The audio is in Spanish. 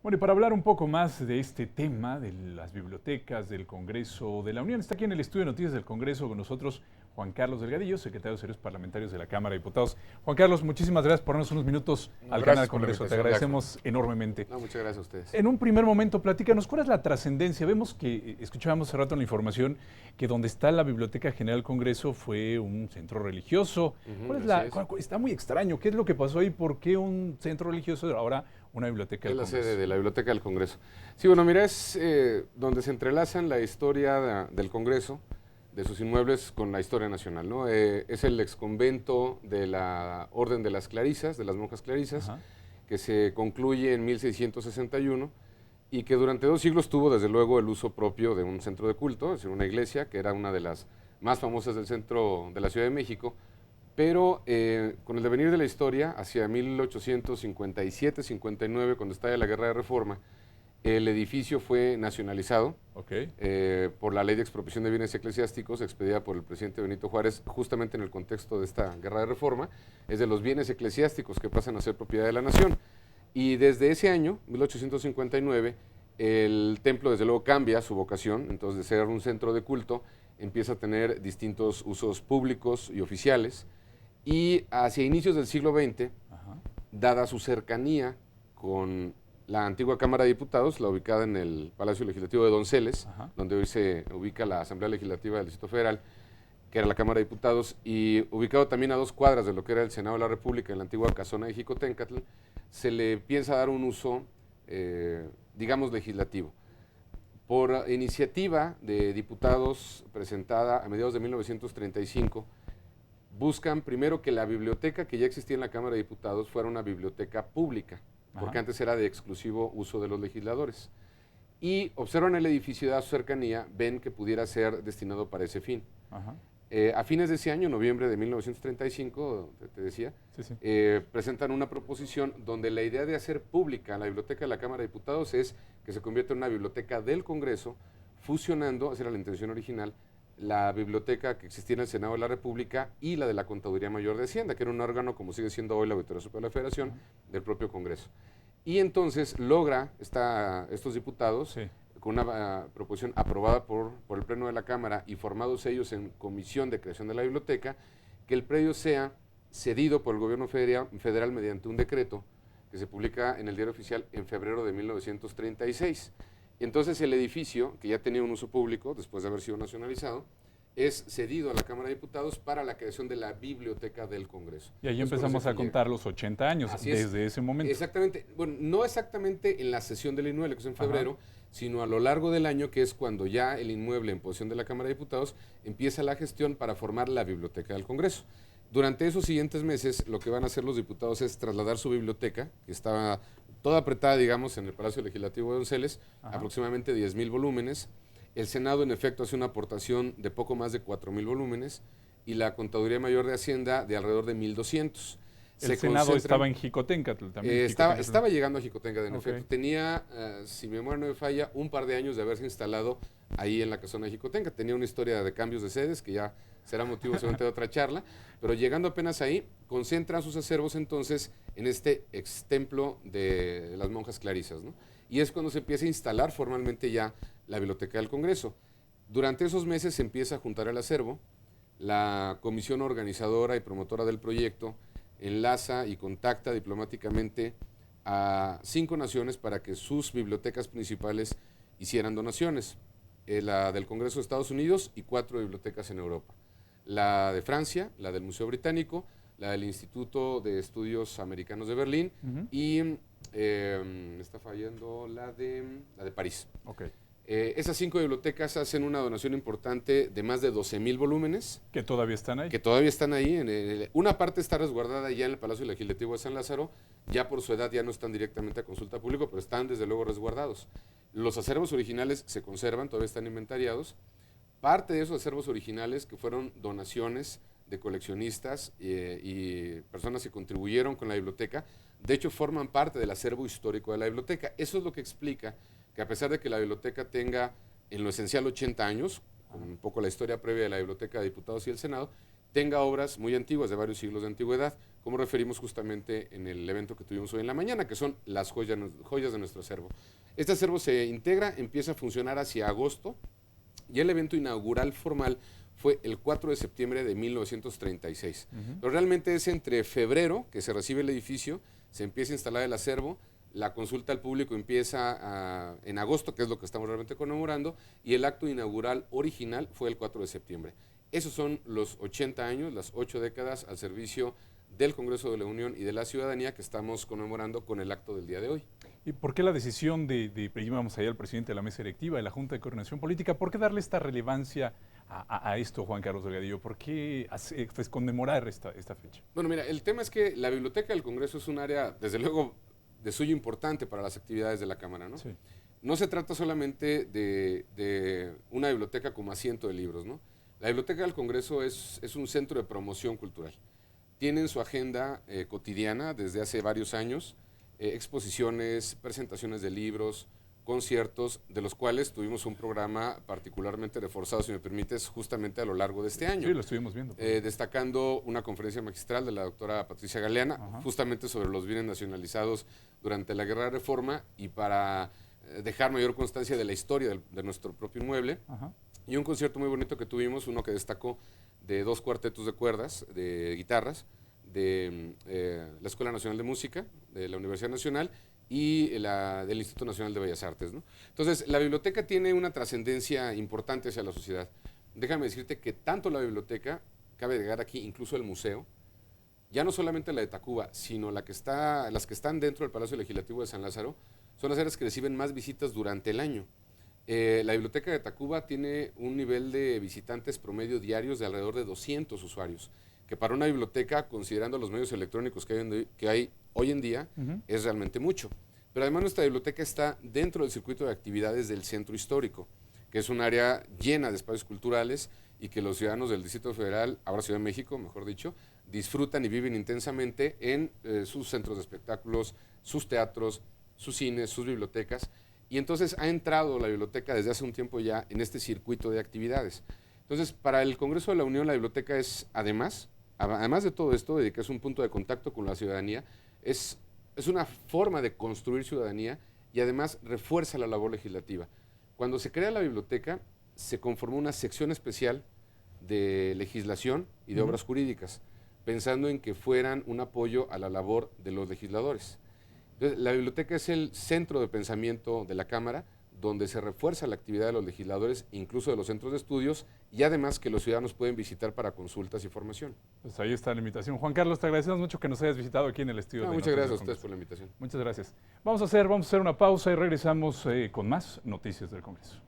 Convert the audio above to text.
Bueno, y para hablar un poco más de este tema, de las bibliotecas, del Congreso de la Unión, está aquí en el estudio de noticias del Congreso con nosotros Juan Carlos Delgadillo, secretario de Servicios Parlamentarios de la Cámara de Diputados. Juan Carlos, muchísimas gracias por darnos unos minutos al canal del Congreso. Te agradecemos enormemente. No, muchas gracias a ustedes. En un primer momento, platícanos, ¿cuál es la trascendencia? Vemos que, escuchábamos hace rato en la información, que donde está la Biblioteca General del Congreso fue un centro religioso. Está muy extraño. ¿Qué es lo que pasó ahí? ¿Por qué un centro religioso ahora una biblioteca del Congreso? Es la sede de la Biblioteca del Congreso. Sí, bueno, mira, es donde se entrelazan la historia del Congreso, de sus inmuebles, con la historia nacional, ¿no? Es el exconvento de la Orden de las Clarisas, de las monjas clarisas, Ajá. que se concluye en 1661 y que durante 2 siglos tuvo, desde luego, el uso propio de un centro de culto, es decir, una iglesia, que era una de las más famosas del centro de la Ciudad de México, pero con el devenir de la historia, hacia 1857-59, cuando estalla la Guerra de Reforma, el edificio fue nacionalizado por la Ley de Expropiación de Bienes Eclesiásticos expedida por el presidente Benito Juárez, justamente en el contexto de esta Guerra de Reforma. Es de los bienes eclesiásticos que pasan a ser propiedad de la nación. Y desde ese año, 1859, el templo desde luego cambia su vocación, entonces de ser un centro de culto empieza a tener distintos usos públicos y oficiales, y hacia inicios del siglo XX, dada su cercanía con la antigua Cámara de Diputados, la ubicada en el Palacio Legislativo de Donceles, donde hoy se ubica la Asamblea Legislativa del Distrito Federal, que era la Cámara de Diputados, y ubicado también a 2 cuadras de lo que era el Senado de la República, en la antigua Casona de Jicotencatl, se le piensa dar un uso, digamos, legislativo. Por iniciativa de diputados presentada a mediados de 1935, buscan primero que la biblioteca que ya existía en la Cámara de Diputados fuera una biblioteca pública, porque antes era de exclusivo uso de los legisladores. Y observan el edificio de su cercanía, ven que pudiera ser destinado para ese fin. A fines de ese año, noviembre de 1935, te decía, presentan una proposición donde la idea de hacer pública la biblioteca de la Cámara de Diputados es que se convierta en una biblioteca del Congreso, fusionando, esa era la intención original, la biblioteca que existía en el Senado de la República y la de la Contaduría Mayor de Hacienda, que era un órgano, como sigue siendo hoy la Auditoría Superior de la Federación, del propio Congreso. Y entonces logra estos diputados, con una proposición aprobada por el Pleno de la Cámara y formados ellos en comisión de creación de la biblioteca, que el predio sea cedido por el gobierno federal mediante un decreto que se publica en el Diario Oficial en febrero de 1936. Entonces el edificio, que ya tenía un uso público después de haber sido nacionalizado, es cedido a la Cámara de Diputados para la creación de la Biblioteca del Congreso. Y ahí empezamos a contar los 80 años, desde ese momento. Exactamente. Bueno, no exactamente en la sesión del inmueble, que es en febrero, sino a lo largo del año, que es cuando ya el inmueble en posesión de la Cámara de Diputados empieza la gestión para formar la Biblioteca del Congreso. Durante esos siguientes meses, lo que van a hacer los diputados es trasladar su biblioteca, que estaba toda apretada, digamos, en el Palacio Legislativo de Donceles, aproximadamente 10,000 volúmenes. El Senado, en efecto, hace una aportación de poco más de 4,000 volúmenes y la Contaduría Mayor de Hacienda de alrededor de 1,200. El Senado estaba en Jicotencatl también. Estaba llegando a Jicotencatl, en efecto. Tenía, si mi memoria no me falla, un par de años de haberse instalado ahí en la casona de Jicotencatl. Tenía una historia de cambios de sedes, que ya será motivo seguramente de otra charla, pero llegando apenas ahí, concentran sus acervos entonces en este extemplo de las monjas clarisas, ¿no? Y es cuando se empieza a instalar formalmente ya la Biblioteca del Congreso. Durante esos meses se empieza a juntar el acervo, la comisión organizadora y promotora del proyecto enlaza y contacta diplomáticamente a 5 naciones para que sus bibliotecas principales hicieran donaciones, la del Congreso de Estados Unidos y 4 bibliotecas en Europa, la de Francia, la del Museo Británico, la del Instituto de Estudios Americanos de Berlín y me está fallando la de París. Esas 5 bibliotecas hacen una donación importante de más de 12,000 volúmenes. ¿Que todavía están ahí? Que todavía están ahí. Una parte está resguardada ya en el Palacio Legislativo de San Lázaro, ya por su edad ya no están directamente a consulta pública, pero están desde luego resguardados. Los acervos originales se conservan, todavía están inventariados. Parte de esos acervos originales, que fueron donaciones de coleccionistas y personas que contribuyeron con la biblioteca, de hecho forman parte del acervo histórico de la biblioteca. Eso es lo que explica que, a pesar de que la biblioteca tenga en lo esencial 80 años, con un poco la historia previa de la Biblioteca de Diputados y el Senado, tenga obras muy antiguas, de varios siglos de antigüedad, como referimos justamente en el evento que tuvimos hoy en la mañana, que son las joyas de nuestro acervo. Este acervo se integra, empieza a funcionar hacia agosto, y el evento inaugural formal fue el 4 de septiembre de 1936. Pero realmente es entre febrero, que se recibe el edificio, se empieza a instalar el acervo, la consulta al público empieza en agosto, que es lo que estamos realmente conmemorando, y el acto inaugural original fue el 4 de septiembre. Esos son los 80 años, las 8 décadas al servicio del Congreso de la Unión y de la ciudadanía que estamos conmemorando con el acto del día de hoy. ¿Y por qué la decisión llevamos allá al presidente de la mesa directiva, de la Junta de Coordinación Política, por qué darle esta relevancia a esto, Juan Carlos Delgadillo? ¿Por qué conmemorar esta fecha? Bueno, mira, el tema es que la Biblioteca del Congreso es un área, desde luego, de suyo importante para las actividades de la Cámara, ¿no? Sí. No se trata solamente de una biblioteca como asiento de libros, ¿no? La Biblioteca del Congreso es un centro de promoción cultural. Tienen su agenda cotidiana desde hace varios años, exposiciones, presentaciones de libros, conciertos, de los cuales tuvimos un programa particularmente reforzado, si me permites, justamente a lo largo de este año. Sí, lo estuvimos viendo. Destacando una conferencia magistral de la doctora Patricia Galeana, justamente sobre los bienes nacionalizados durante la Guerra de Reforma y para dejar mayor constancia de la historia de nuestro propio inmueble. Y un concierto muy bonito que tuvimos, uno que destacó de 2 cuartetos de cuerdas, de guitarras, de la Escuela Nacional de Música, de la Universidad Nacional y del Instituto Nacional de Bellas Artes, ¿no? Entonces, la biblioteca tiene una trascendencia importante hacia la sociedad. Déjame decirte que tanto la biblioteca, cabe agregar aquí incluso el museo, ya no solamente la de Tacuba, sino las que están dentro del Palacio Legislativo de San Lázaro, son las áreas que reciben más visitas durante el año. La biblioteca de Tacuba tiene un nivel de visitantes promedio diarios de alrededor de 200 usuarios, que para una biblioteca, considerando los medios electrónicos que hay hoy en día, es realmente mucho. Pero además nuestra biblioteca está dentro del circuito de actividades del Centro Histórico, que es un área llena de espacios culturales y que los ciudadanos del Distrito Federal, ahora Ciudad de México, mejor dicho, disfrutan y viven intensamente en sus centros de espectáculos, sus teatros, sus cines, sus bibliotecas. Y entonces ha entrado la biblioteca desde hace un tiempo ya en este circuito de actividades. Entonces, para el Congreso de la Unión, la biblioteca es, además de todo esto, de que es un punto de contacto con la ciudadanía, es una forma de construir ciudadanía y además refuerza la labor legislativa. Cuando se crea la biblioteca, se conformó una sección especial de legislación y de obras jurídicas, pensando en que fueran un apoyo a la labor de los legisladores. Entonces, la biblioteca es el centro de pensamiento de la Cámara, donde se refuerza la actividad de los legisladores, incluso de los centros de estudios, y además que los ciudadanos pueden visitar para consultas y formación. Pues ahí está la invitación. Juan Carlos, te agradecemos mucho que nos hayas visitado aquí en el estudio. Muchas gracias a ustedes por la invitación. Muchas gracias. Vamos a hacer una pausa y regresamos con más noticias del Congreso.